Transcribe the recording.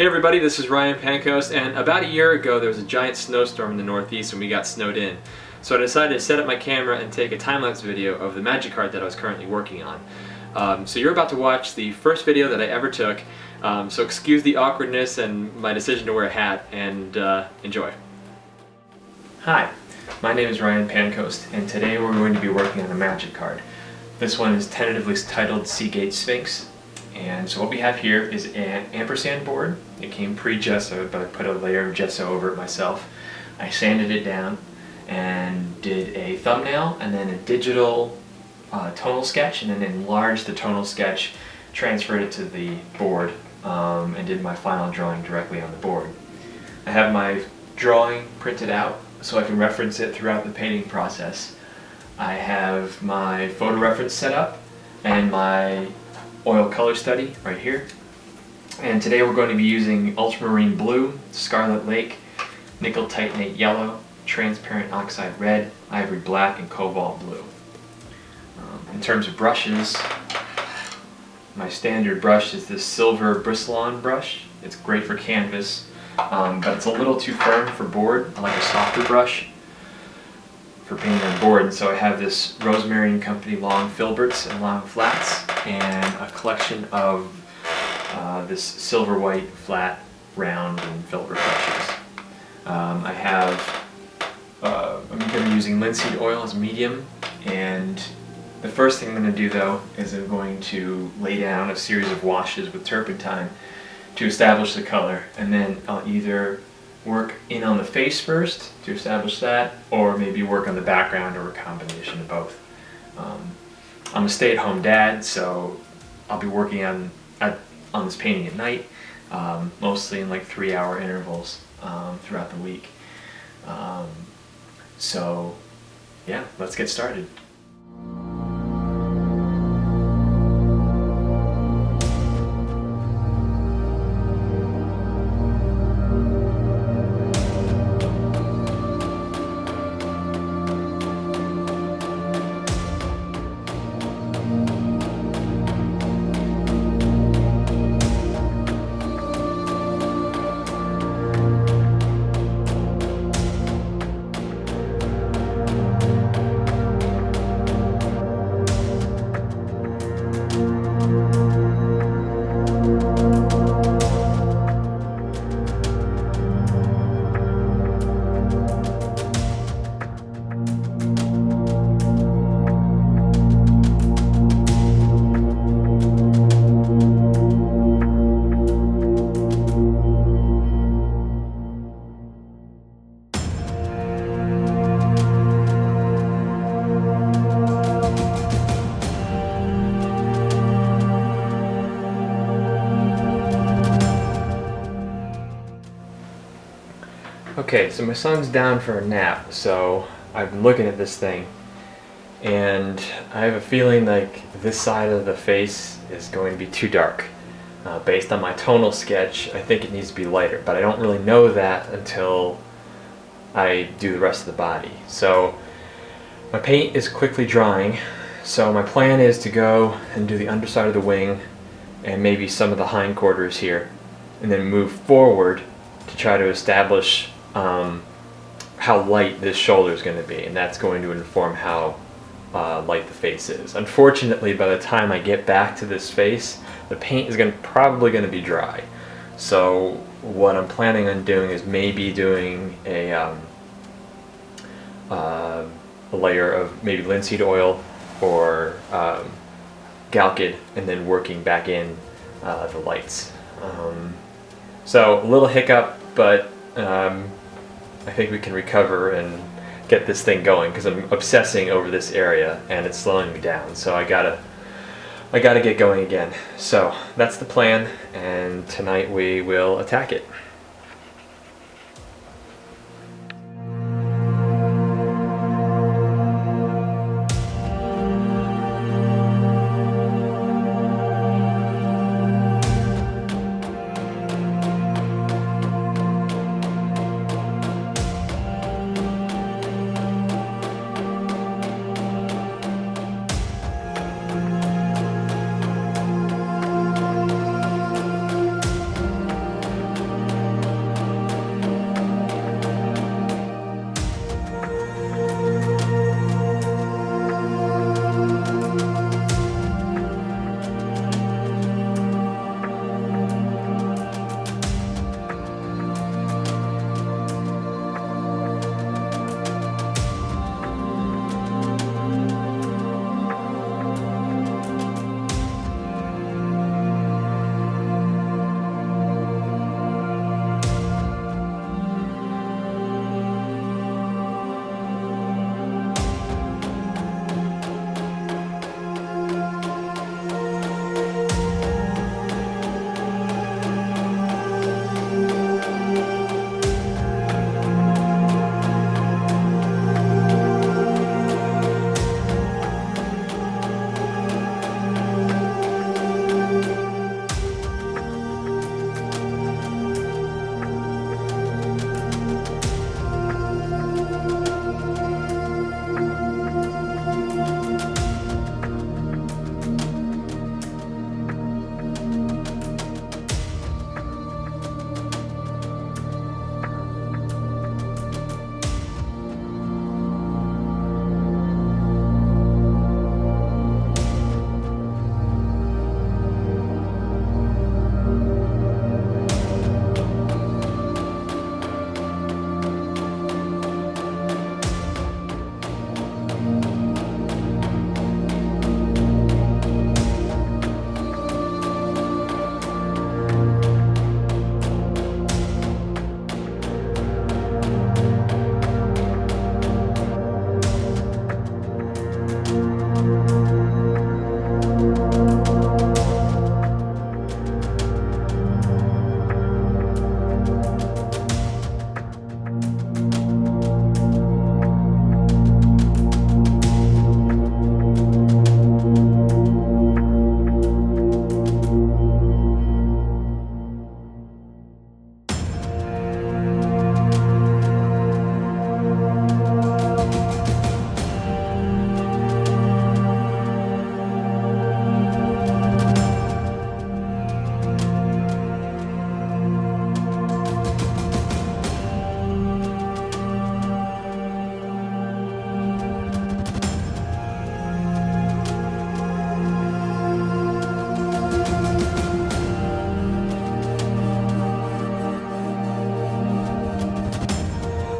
Hey everybody, this is Ryan Pancoast, and about a year ago there was a giant snowstorm in the Northeast and we got snowed in. So I decided to set up my camera and take a time-lapse video of the magic card that I was currently working on. So you're about to watch the first video that I ever took, so excuse the awkwardness and my decision to wear a hat, and enjoy. Hi, my name is Ryan Pancoast, and today we're going to be working on a magic card. This one is tentatively titled Seagate Sphinx. And so what we have here is an ampersand board. It came pre-gessoed, but I put a layer of gesso over it myself. I sanded it down and did a thumbnail and then a digital tonal sketch, and then enlarged the tonal sketch, transferred it to the board, and did my final drawing directly on the board. I have my drawing printed out so I can reference it throughout the painting process. I have my photo reference set up and my oil color study right here, and today we're going to be using ultramarine blue, scarlet lake, nickel titanate yellow, transparent oxide red, ivory black, and cobalt blue. In terms of brushes, my standard brush is this silver Bristolon brush. It's great for canvas, but it's a little too firm for board. I like a softer brush for painting on board, and so I have this Rosemary & Company long filberts and long flats, and a collection of this silver white flat round and filbert brushes. I'm going to be using linseed oil as medium, and the first thing I'm going to do though is I'm going to lay down a series of washes with turpentine to establish the color, and then I'll either work in on the face first to establish that, or maybe work on the background, or a combination of both. I'm a stay-at-home dad, so I'll be working on this painting at night, mostly in like 3-hour intervals throughout the week. So yeah, let's get started. Okay, so my son's down for a nap, so I've been looking at this thing, and I have a feeling like this side of the face is going to be too dark. Based on my tonal sketch, I think it needs to be lighter, but I don't really know that until I do the rest of the body. So my paint is quickly drying, so my plan is to go and do the underside of the wing and maybe some of the hindquarters here, and then move forward to try to establish how light this shoulder is going to be, and that's going to inform how light the face is. Unfortunately, by the time I get back to this face, the paint is probably going to be dry. So what I'm planning on doing is maybe doing a layer of maybe linseed oil or Galkid, and then working back in the lights. So a little hiccup, but I think we can recover and get this thing going, because I'm obsessing over this area and it's slowing me down. So I gotta get going again. So that's the plan, and tonight we will attack it.